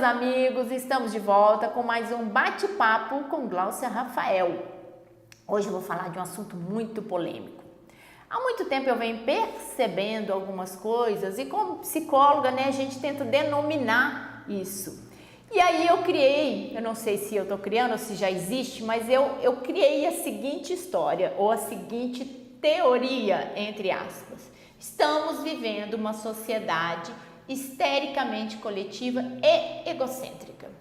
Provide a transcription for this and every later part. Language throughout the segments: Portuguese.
amigos, estamos de volta com mais um bate-papo com Gláucia Rafael. Hoje eu vou falar de um assunto muito polêmico. Há muito tempo eu venho percebendo algumas coisas e como psicóloga, a gente tenta denominar isso. E aí eu criei, eu não sei se eu estou criando ou se já existe, mas eu criei a seguinte história ou a seguinte teoria, entre aspas. Estamos vivendo uma sociedade histericamente coletiva e egocêntrica.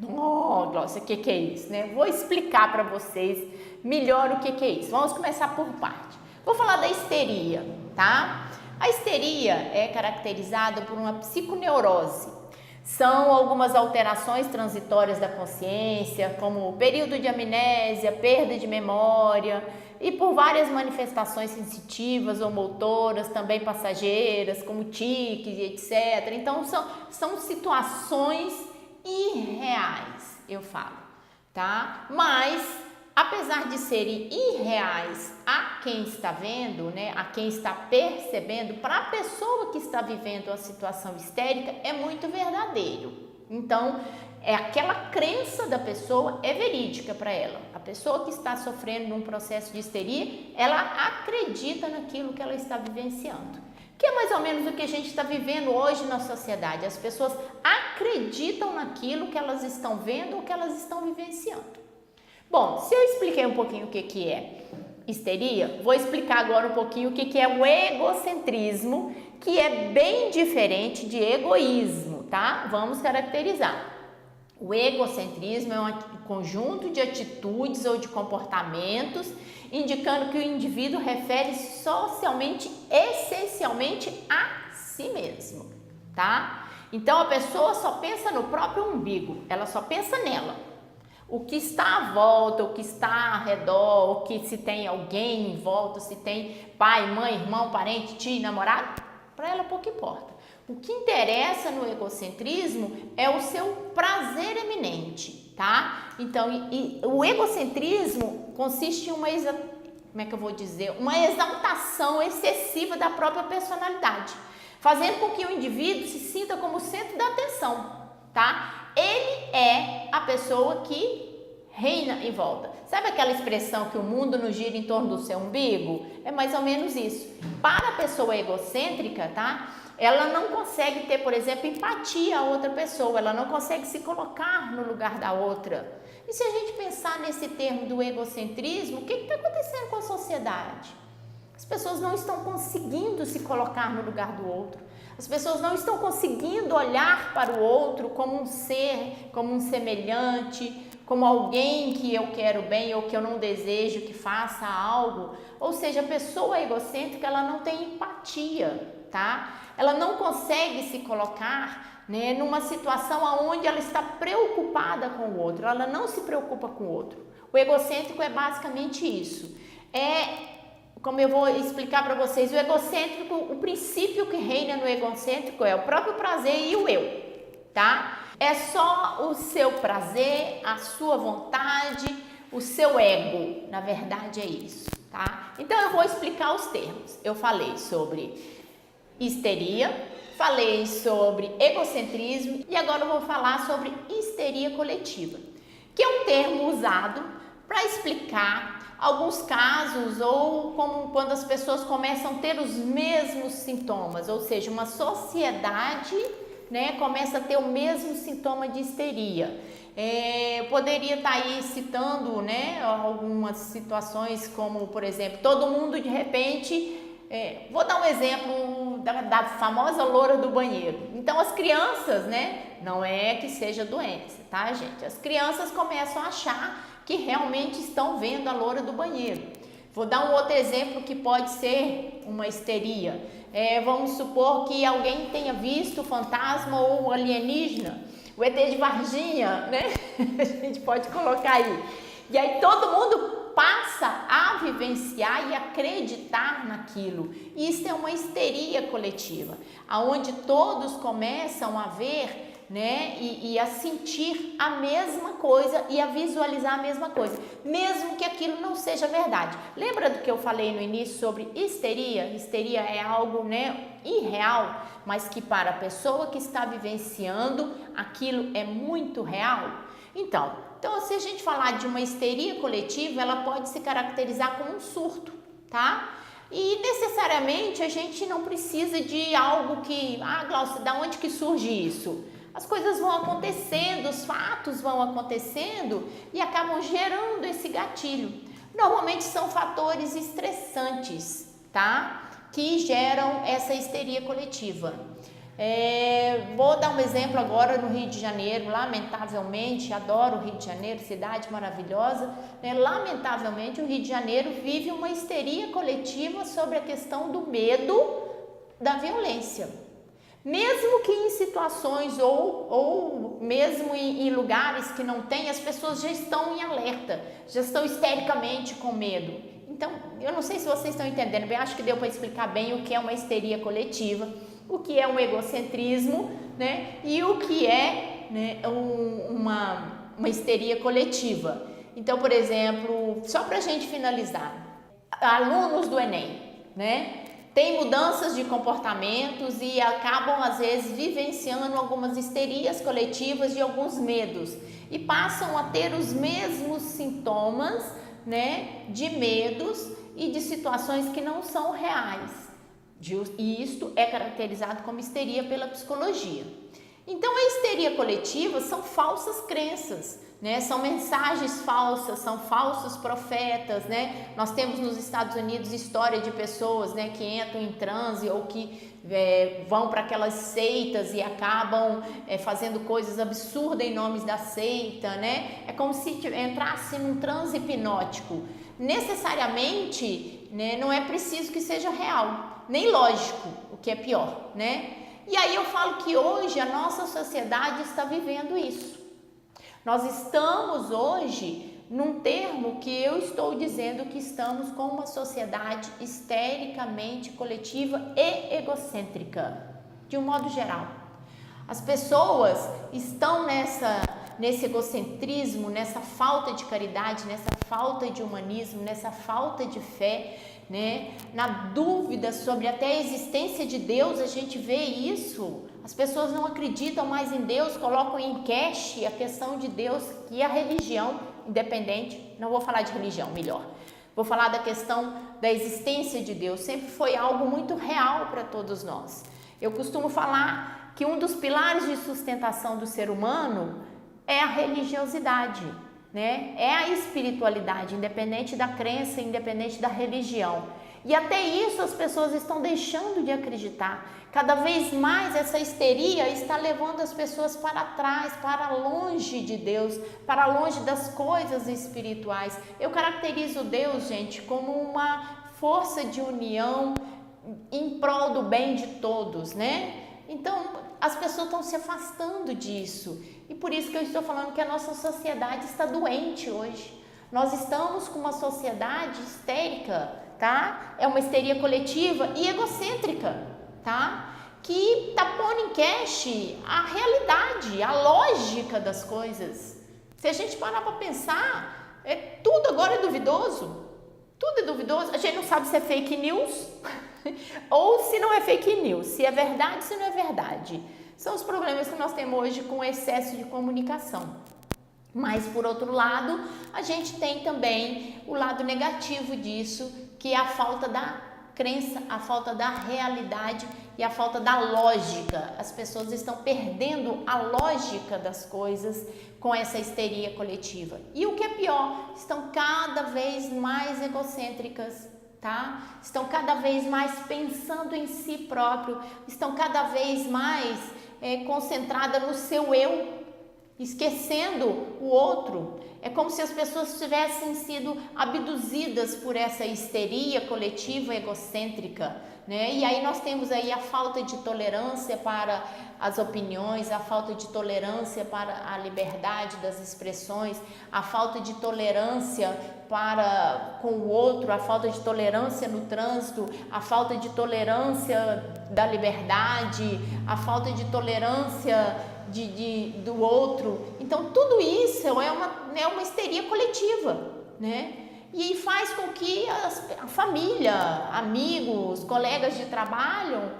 Oh, Gláucia, o que é isso, né? Vou explicar para vocês melhor o que é isso. Vamos começar por parte. Vou falar da histeria, tá? A histeria é caracterizada por uma psiconeurose. São algumas alterações transitórias da consciência, como período de amnésia, perda de memória, e por várias manifestações sensitivas ou motoras, também passageiras, como tiques e etc. Então, são situações irreais, eu falo, tá? Mas, apesar de serem irreais a quem está vendo, a quem está percebendo, para a pessoa que está vivendo a situação histérica, é muito verdadeiro. Então, aquela crença da pessoa é verídica para ela. A pessoa que está sofrendo num processo de histeria, ela acredita naquilo que ela está vivenciando. Que é mais ou menos o que a gente está vivendo hoje na sociedade. As pessoas acreditam naquilo que elas estão vendo ou que elas estão vivenciando. Bom, se eu expliquei um pouquinho o que é histeria, vou explicar agora um pouquinho o que é o egocentrismo, que é bem diferente de egoísmo, tá? Vamos caracterizar. O egocentrismo é um conjunto de atitudes ou de comportamentos indicando que o indivíduo refere socialmente, essencialmente a si mesmo, tá? Então a pessoa só pensa no próprio umbigo, ela só pensa nela. O que está à volta, o que está ao redor, o que se tem alguém em volta, se tem pai, mãe, irmão, parente, tio, namorado, para ela pouco importa. O que interessa no egocentrismo é o seu prazer eminente, tá? Então, o egocentrismo consiste em uma exaltação excessiva da própria personalidade, fazendo com que o indivíduo se sinta como centro da atenção, tá? Ele é a pessoa que reina em volta. Sabe aquela expressão que o mundo não gira em torno do seu umbigo? É mais ou menos isso. Para a pessoa egocêntrica, tá? Ela não consegue ter, por exemplo, empatia a outra pessoa, ela não consegue se colocar no lugar da outra. E se a gente pensar nesse termo do egocentrismo, o que está acontecendo com a sociedade? As pessoas não estão conseguindo se colocar no lugar do outro. As pessoas não estão conseguindo olhar para o outro como um ser, como um semelhante, como alguém que eu quero bem ou que eu não desejo que faça algo. Ou seja, a pessoa egocêntrica, ela não tem empatia, tá? Ela não consegue se colocar, numa situação onde ela está preocupada com o outro, ela não se preocupa com o outro. O egocêntrico é basicamente isso. Como eu vou explicar para vocês, o egocêntrico, o princípio que reina no egocêntrico é o próprio prazer e o eu, tá? É só o seu prazer, a sua vontade, o seu ego, na verdade é isso, tá? Então eu vou explicar os termos. Eu falei sobre histeria, falei sobre egocentrismo e agora eu vou falar sobre histeria coletiva, que é um termo usado para explicar alguns casos ou como quando as pessoas começam a ter os mesmos sintomas, ou seja, uma sociedade, começa a ter o mesmo sintoma de histeria. Eu poderia estar aí citando, algumas situações como, por exemplo, todo mundo de repente, vou dar um exemplo da famosa loura do banheiro. Então as crianças, não é que seja doença, tá, gente? As crianças começam a achar que realmente estão vendo a loura do banheiro. Vou dar um outro exemplo que pode ser uma histeria. Vamos supor que alguém tenha visto o fantasma ou o alienígena, o ET de Varginha, A gente pode colocar aí. E aí todo mundo passa a vivenciar e acreditar naquilo. Isso é uma histeria coletiva, onde todos começam a ver né? E a sentir a mesma coisa e a visualizar a mesma coisa, mesmo que aquilo não seja verdade. Lembra do que eu falei no início sobre histeria? Histeria é algo, né, irreal, mas que para a pessoa que está vivenciando, aquilo é muito real. Então, se a gente falar de uma histeria coletiva, ela pode se caracterizar como um surto, tá? E necessariamente a gente não precisa de algo que, Glaucia, da onde que surge isso? As coisas vão acontecendo, os fatos vão acontecendo e acabam gerando esse gatilho. Normalmente são fatores estressantes, tá? Que geram essa histeria coletiva. Vou dar um exemplo agora no Rio de Janeiro. Lamentavelmente, adoro o Rio de Janeiro, cidade maravilhosa, né? Lamentavelmente o Rio de Janeiro vive uma histeria coletiva sobre a questão do medo da violência. Mesmo que em situações ou mesmo em lugares que não tem, as pessoas já estão em alerta, já estão histericamente com medo. Então, eu não sei se vocês estão entendendo bem, acho que deu para explicar bem o que é uma histeria coletiva, o que é um egocentrismo, né? E o que é, né, uma histeria coletiva. Então, por exemplo, só para a gente finalizar, alunos do Enem, né? Tem mudanças de comportamentos e acabam, às vezes, vivenciando algumas histerias coletivas e alguns medos. E passam a ter os mesmos sintomas, né, de medos e de situações que não são reais. E isto é caracterizado como histeria pela psicologia. Então, a histeria coletiva são falsas crenças, né? São mensagens falsas, são falsos profetas, né? Nós temos nos Estados Unidos história de pessoas, né, que entram em transe ou que vão para aquelas seitas e acabam fazendo coisas absurdas em nome da seita, né? É como se entrasse num transe hipnótico. Necessariamente, né, não é preciso que seja real, nem lógico, o que é pior, né? E aí eu falo que hoje a nossa sociedade está vivendo isso. Nós estamos hoje num termo que eu estou dizendo que estamos com uma sociedade histericamente coletiva e egocêntrica, de um modo geral. As pessoas estão nesse egocentrismo, nessa falta de caridade, nessa falta de humanismo, nessa falta de fé, né? Na dúvida sobre até a existência de Deus. A gente vê isso. As pessoas não acreditam mais em Deus, colocam em queixa a questão de Deus, que a religião independente, não vou falar de religião, melhor, vou falar da questão da existência de Deus, sempre foi algo muito real para todos nós. Eu costumo falar que um dos pilares de sustentação do ser humano é a religiosidade, né? É a espiritualidade, independente da crença, independente da religião. E até isso as pessoas estão deixando de acreditar. Cada vez mais essa histeria está levando as pessoas para trás, para longe de Deus, para longe das coisas espirituais. Eu caracterizo Deus, gente, como uma força de união em prol do bem de todos, né? Então, as pessoas estão se afastando disso. E por isso que eu estou falando que a nossa sociedade está doente hoje. Nós estamos com uma sociedade histérica, tá? É uma histeria coletiva e egocêntrica, tá? Que está pondo em queixa a realidade, a lógica das coisas. Se a gente parar para pensar, tudo agora é duvidoso. Tudo é duvidoso. A gente não sabe se é fake news ou se não é fake news, se é verdade, se não é verdade. São os problemas que nós temos hoje com o excesso de comunicação. Mas, por outro lado, a gente tem também o lado negativo disso, que é a falta da crença, a falta da realidade e a falta da lógica. As pessoas estão perdendo a lógica das coisas com essa histeria coletiva. E o que é pior, estão cada vez mais egocêntricas, tá? Estão cada vez mais pensando em si próprio, estão cada vez mais concentradas no seu eu, esquecendo o outro. É como se as pessoas tivessem sido abduzidas por essa histeria coletiva egocêntrica, né? E aí nós temos aí a falta de tolerância para as opiniões, a falta de tolerância para a liberdade das expressões, a falta de tolerância para com o outro, a falta de tolerância no trânsito, a falta de tolerância da liberdade, a falta de tolerância do outro. Então, tudo isso é uma histeria coletiva, né? E faz com que a família, amigos, colegas de trabalho,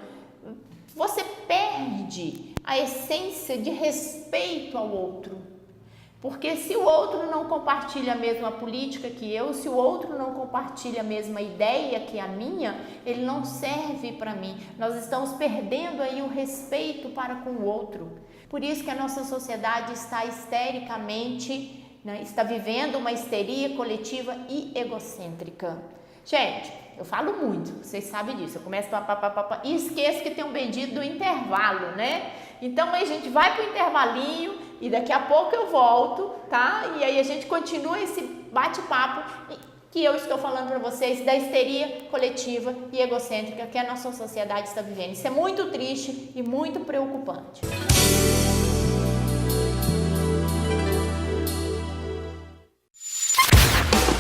você perde a essência de respeito ao outro. Porque se o outro não compartilha a mesma política que eu, se o outro não compartilha a mesma ideia que a minha, ele não serve para mim. Nós estamos perdendo aí o respeito para com o outro. Por isso que a nossa sociedade está histericamente, né, está vivendo uma histeria coletiva e egocêntrica. Gente, eu falo muito, vocês sabem disso. Eu começo e esqueço que tem um bendito do intervalo, né? Então aí a gente vai pro intervalinho e daqui a pouco eu volto, tá? E aí a gente continua esse bate-papo que eu estou falando para vocês da histeria coletiva e egocêntrica que a nossa sociedade está vivendo. Isso é muito triste e muito preocupante.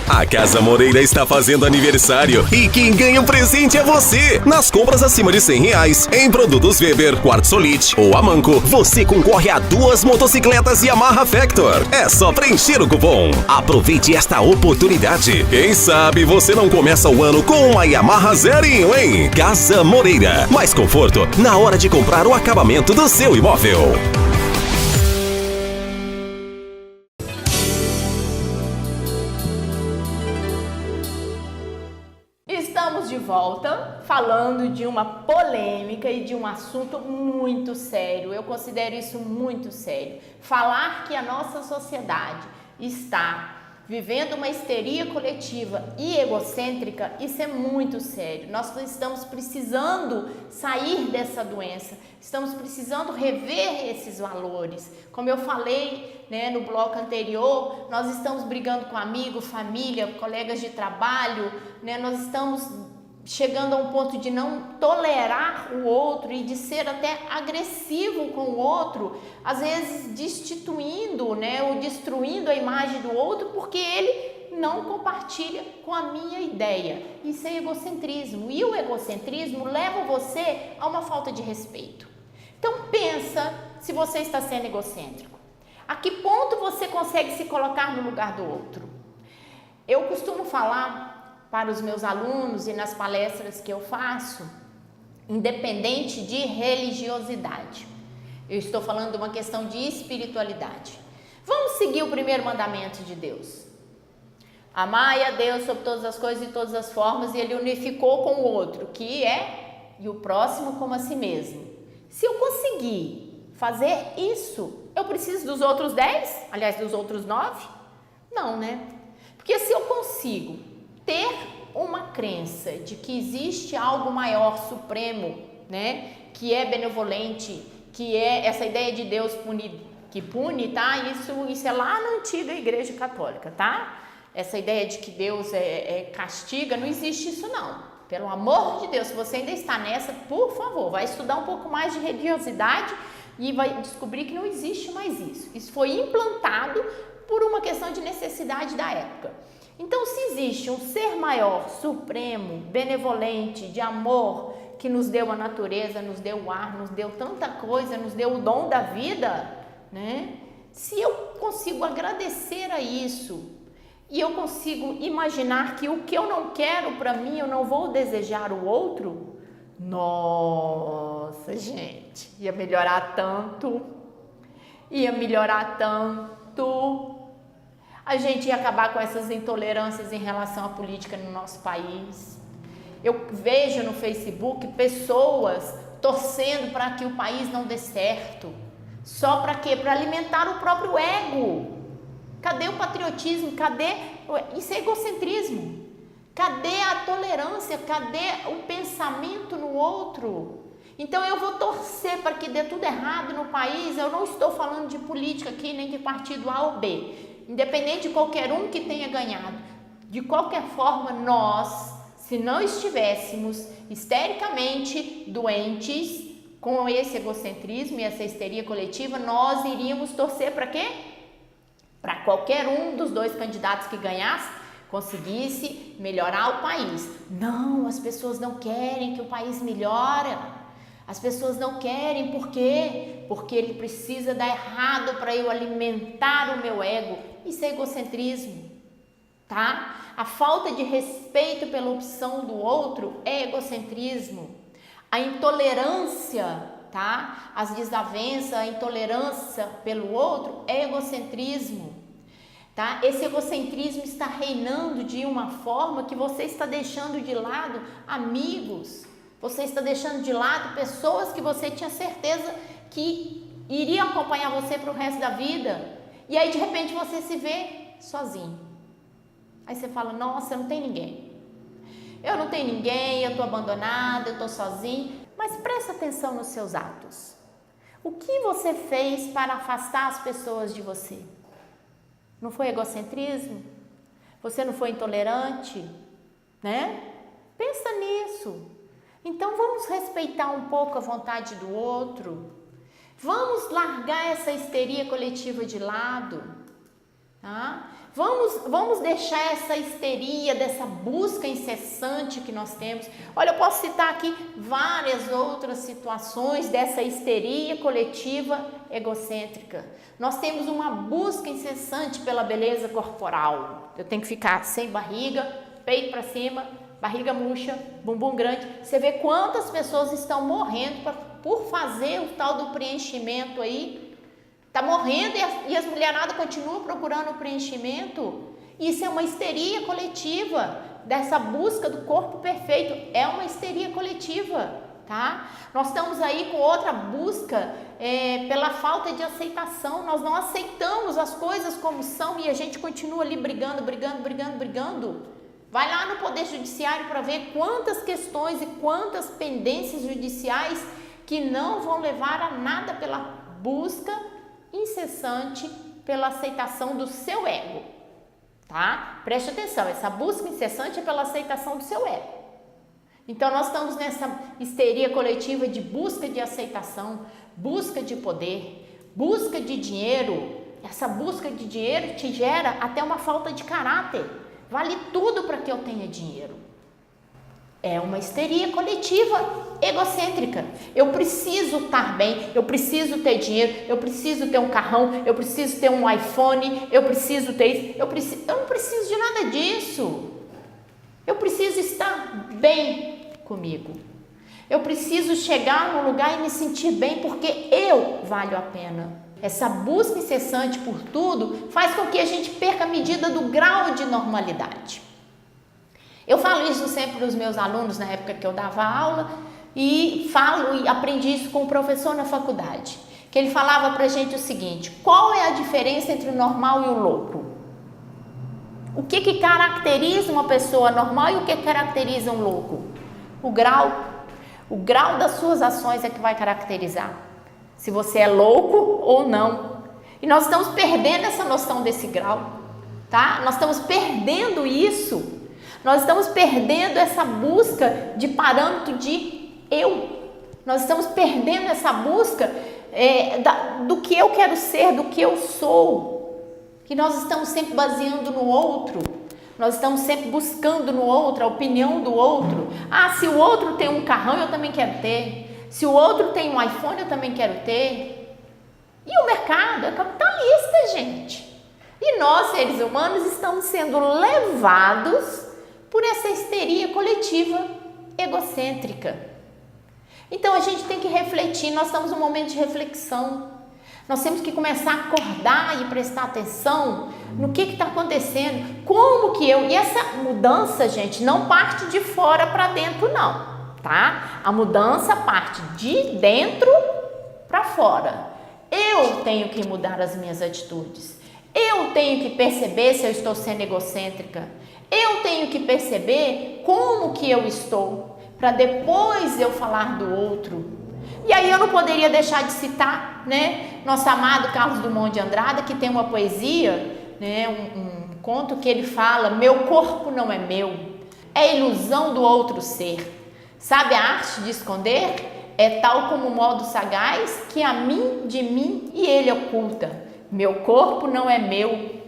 A Casa Moreira está fazendo aniversário e quem ganha o presente é você. Nas compras acima de R$100 em produtos Weber, Quartzolite ou Amanco, você concorre a 2 motocicletas Yamaha Factor. É só preencher o cupom. Aproveite esta oportunidade. Quem sabe você não começa o ano com uma Yamaha zerinho, hein? Casa Moreira. Mais conforto na hora de comprar o acabamento do seu imóvel. Estamos de volta falando de uma polêmica e de um assunto muito sério. Eu considero isso muito sério. Falar que a nossa sociedade está vivendo uma histeria coletiva e egocêntrica, isso é muito sério. Nós estamos precisando sair dessa doença, estamos precisando rever esses valores. Como eu falei, né, no bloco anterior, nós estamos brigando com amigos, família, colegas de trabalho, né, nós estamos chegando a um ponto de não tolerar o outro e de ser até agressivo com o outro, às vezes destituindo, né, ou destruindo a imagem do outro porque ele não compartilha com a minha ideia. Isso é egocentrismo, e o egocentrismo leva você a uma falta de respeito. Então pensa se você está sendo egocêntrico. A que ponto você consegue se colocar no lugar do outro? Eu costumo falar para os meus alunos e nas palestras que eu faço, independente de religiosidade. Eu estou falando de uma questão de espiritualidade. Vamos seguir o primeiro mandamento de Deus. Amai a Deus sobre todas as coisas e todas as formas, e Ele unificou com o outro, que é e o próximo como a si mesmo. Se eu conseguir fazer isso, eu preciso dos outros 10? Aliás, dos outros 9? Não, né? Porque se eu consigo ter uma crença de que existe algo maior, supremo, né, que é benevolente, que é essa ideia de Deus que pune, tá? Isso é lá na antiga Igreja Católica, tá? Essa ideia de que Deus castiga, não existe isso não. Pelo amor de Deus, se você ainda está nessa, por favor, vai estudar um pouco mais de religiosidade e vai descobrir que não existe mais isso. Isso foi implantado por uma questão de necessidade da época. Então, se existe um ser maior, supremo, benevolente, de amor, que nos deu a natureza, nos deu o ar, nos deu tanta coisa, nos deu o dom da vida, né? Se eu consigo agradecer a isso e eu consigo imaginar que o que eu não quero para mim, eu não vou desejar o outro, nossa, gente, ia melhorar tanto, a gente ia acabar com essas intolerâncias em relação à política no nosso país. Eu vejo no Facebook pessoas torcendo para que o país não dê certo. Só para quê? Para alimentar o próprio ego. Cadê o patriotismo? Cadê? Isso é egocentrismo. Cadê a tolerância? Cadê o pensamento no outro? Então eu vou torcer para que dê tudo errado no país. Eu não estou falando de política aqui, nem de partido A ou B. Independente de qualquer um que tenha ganhado, de qualquer forma, nós, se não estivéssemos histericamente doentes com esse egocentrismo e essa histeria coletiva, nós iríamos torcer para quê? Para qualquer um dos dois candidatos que ganhasse, conseguisse melhorar o país. Não, as pessoas não querem que o país melhore. As pessoas não querem, por quê? Porque ele precisa dar errado para eu alimentar o meu ego. Isso é egocentrismo, tá? A falta de respeito pela opção do outro é egocentrismo. A intolerância, tá? As desavenças, a intolerância pelo outro é egocentrismo, tá? Esse egocentrismo está reinando de uma forma que você está deixando de lado amigos, você está deixando de lado pessoas que você tinha certeza que iriam acompanhar você para o resto da vida, e aí de repente você se vê sozinho. Aí você fala, nossa, não tem ninguém. Eu não tenho ninguém, eu estou abandonada, eu estou sozinho. Mas presta atenção nos seus atos. O que você fez para afastar as pessoas de você? Não foi egocentrismo? Você não foi intolerante? Né? Pensa nisso. Então vamos respeitar um pouco a vontade do outro. Vamos largar essa histeria coletiva de lado. Tá? Vamos deixar essa histeria, dessa busca incessante que nós temos. Olha, eu posso citar aqui várias outras situações dessa histeria coletiva egocêntrica. Nós temos uma busca incessante pela beleza corporal. Eu tenho que ficar sem barriga, peito para cima, barriga murcha, bumbum grande. Você vê quantas pessoas estão morrendo por fazer o tal do preenchimento aí. Está morrendo e as mulheradas continuam procurando o preenchimento. Isso é uma histeria coletiva, dessa busca do corpo perfeito. É uma histeria coletiva, tá? Nós estamos aí com outra busca pela falta de aceitação. Nós não aceitamos as coisas como são e a gente continua ali brigando. Vai lá no Poder Judiciário para ver quantas questões e quantas pendências judiciais que não vão levar a nada pela busca incessante pela aceitação do seu ego, tá? Preste atenção, essa busca incessante é pela aceitação do seu ego. Então nós estamos nessa histeria coletiva de busca de aceitação, busca de poder, busca de dinheiro. Essa busca de dinheiro te gera até uma falta de caráter. Vale tudo para que eu tenha dinheiro. É uma histeria coletiva egocêntrica. Eu preciso estar bem, eu preciso ter dinheiro, eu preciso ter um carrão, eu preciso ter um iPhone, eu preciso ter isso, eu não preciso de nada disso. Eu preciso estar bem comigo. Eu preciso chegar num lugar e me sentir bem porque eu valho a pena. Essa busca incessante por tudo faz com que a gente perca a medida do grau de normalidade. Eu falo isso sempre para os meus alunos na época que eu dava aula e aprendi isso com o professor na faculdade, que ele falava para a gente o seguinte: qual é a diferença entre o normal e o louco? O que caracteriza uma pessoa normal e o que caracteriza um louco? O grau das suas ações é que vai caracterizar se você é louco ou não. E nós estamos perdendo essa noção desse grau, tá? Nós estamos perdendo isso. Nós estamos perdendo essa busca de parâmetro de eu. Nós estamos perdendo essa busca do que eu quero ser, do que eu sou. Que nós estamos sempre baseando no outro. Nós estamos sempre buscando no outro, a opinião do outro. Ah, se o outro tem um carrão, eu também quero ter. Se o outro tem um iPhone, eu também quero ter. E o mercado é capitalista, gente. E nós, seres humanos, estamos sendo levados por essa histeria coletiva egocêntrica. Então a gente tem que refletir, nós estamos num momento de reflexão. Nós temos que começar a acordar e prestar atenção no que está acontecendo, como que eu... E essa mudança, gente, não parte de fora para dentro, não, tá? A mudança parte de dentro para fora. Eu tenho que mudar as minhas atitudes. Eu tenho que perceber se eu estou sendo egocêntrica. Eu tenho que perceber como que eu estou, para depois eu falar do outro. E aí eu não poderia deixar de citar, né, nosso amado Carlos Drummond de Andrade, que tem uma poesia, né, um conto que ele fala: meu corpo não é meu, é ilusão do outro ser. Sabe a arte de esconder? É tal como o modo sagaz que a mim, de mim e ele oculta. Meu corpo não é meu.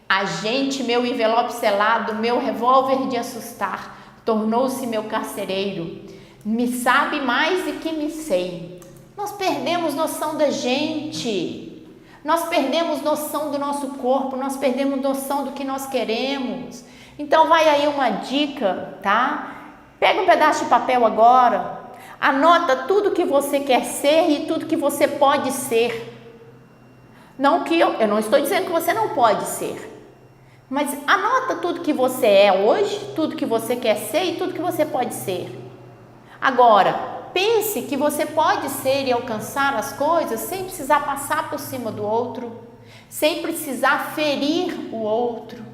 Agente, meu envelope selado, meu revólver de assustar, tornou-se meu carcereiro. me sabe mais do que me sei. Nós perdemos noção da gente, nós perdemos noção do nosso corpo, nós perdemos noção do que nós queremos. Então vai aí uma dica, tá? Pega um pedaço de papel agora, anota tudo que você quer ser e tudo que você pode ser. Não que eu não estou dizendo que você não pode ser, mas anota tudo que você é hoje, tudo que você quer ser e tudo que você pode ser. Agora, pense que você pode ser e alcançar as coisas sem precisar passar por cima do outro, sem precisar ferir o outro.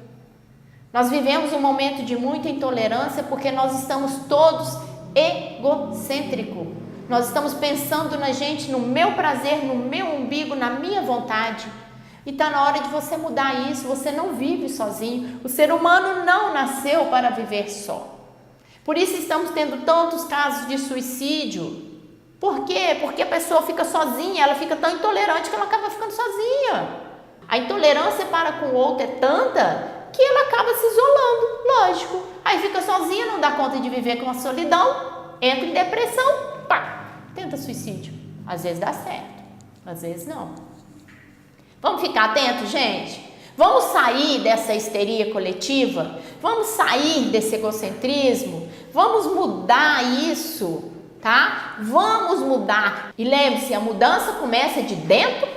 Nós vivemos um momento de muita intolerância porque nós estamos todos egocêntricos. Nós estamos pensando na gente, no meu prazer, no meu umbigo, na minha vontade. E está na hora de você mudar isso. Você não vive sozinho. O ser humano não nasceu para viver só. Por isso estamos tendo tantos casos de suicídio. Por quê? Porque a pessoa fica sozinha, ela fica tão intolerante que ela acaba ficando sozinha. A intolerância para com o outro é tanta que ela acaba se isolando, lógico. Aí fica sozinha, não dá conta de viver com a solidão, entra em depressão, pá, tenta suicídio. Às vezes dá certo, às vezes não. Vamos ficar atentos, gente? Vamos sair dessa histeria coletiva? Vamos sair desse egocentrismo? Vamos mudar isso, tá? Vamos mudar. E lembre-se, a mudança começa de dentro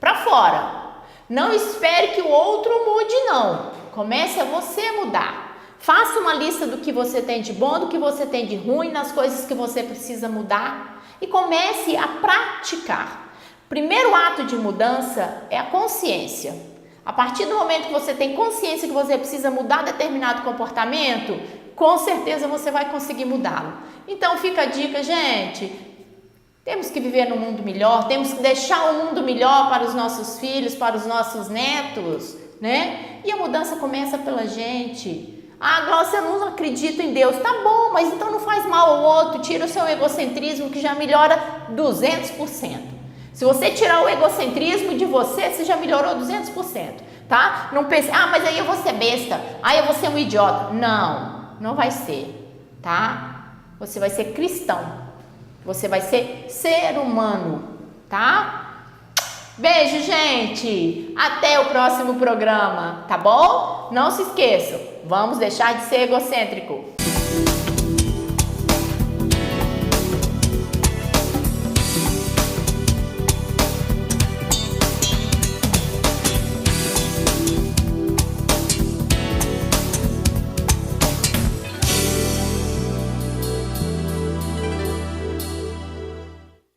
para fora. Não espere que o outro mude, não. Comece a você mudar. Faça uma lista do que você tem de bom, do que você tem de ruim, nas coisas que você precisa mudar e comece a praticar. O primeiro ato de mudança é a consciência. A partir do momento que você tem consciência que você precisa mudar determinado comportamento, com certeza você vai conseguir mudá-lo. Então fica a dica, gente. Temos que viver num mundo melhor, temos que deixar um mundo melhor para os nossos filhos, para os nossos netos, né? E a mudança começa pela gente. Ah, Glaucia, eu não acredito em Deus. Tá bom, mas então não faz mal ao outro, tira o seu egocentrismo que já melhora 200%. Se você tirar o egocentrismo de você, você já melhorou 200%, tá? Não pense, mas aí eu vou ser besta, eu vou ser um idiota. Não, não vai ser, tá? Você vai ser cristão. Você vai ser ser humano, tá? Beijo, gente! Até o próximo programa, tá bom? Não se esqueçam, vamos deixar de ser egocêntrico.